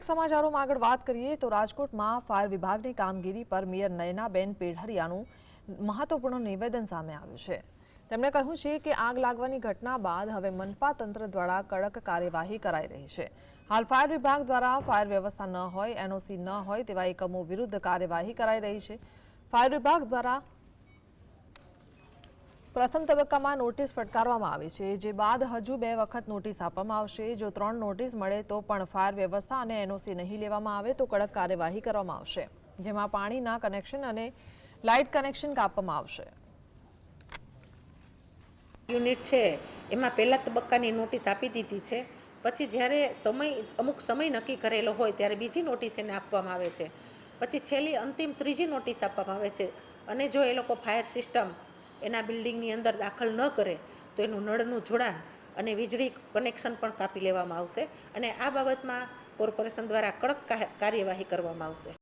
સમાચારોમાં આગળ વાત કરીએ તો રાજકોટમાં ફાયર વિભાગની કામગીરી પર મેયર નયનાબેન પેઢરિયાનું મહત્વપૂર્ણ નિવેદન સામે આવ્યું છે। તેમણે કહ્યું છે કે આગ લાગવાની ઘટના બાદ હવે મનપા તંત્ર દ્વારા કડક કાર્યવાહી કરાઈ રહી છે। હાલ ફાયર વિભાગ દ્વારા ફાયર વ્યવસ્થા ન હોય, એનઓસી ન હોય તેવા એકમો વિરુદ્ધ કાર્યવાહી કરાઈ રહી છે। ફાયર વિભાગ દ્વારા પ્રથમ તબક્કામાં નોટિસ ફટકારવામાં આવી છે, જે બાદ હજુ 2 વખત નોટિસ આપવામાં આવશે। જો 3 નોટિસ મળે તો પણ ફાયર વ્યવસ્થા અને એનઓસી નહીં લેવામાં આવે તો કડક કાર્યવાહી કરવામાં આવશે, જેમાં પાણીના કનેક્શન અને લાઇટ કનેક્શન કાપવામાં આવશે। યુનિટ છે એમાં પહેલા તબક્કાની નોટિસ આપી દીધી છે, પછી જ્યારે અમુક સમય નક્કી કરેલો હોય ત્યારે બીજી નોટિસ એને આપવામાં આવે છે, પછી છેલ્લી અંતિમ ત્રીજી નોટિસ આપવામાં આવે છે। અને જો એ લોકો ફાયર સિસ્ટમ એના બિલ્ડિંગની અંદર દાખલ ન કરે તો એનું નળનું જોડાણ અને વીજળી કનેક્શન પણ કાપી લેવામાં આવશે અને આ બાબતમાં કોર્પોરેશન દ્વારા કડક કાર્યવાહી કરવામાં આવશે।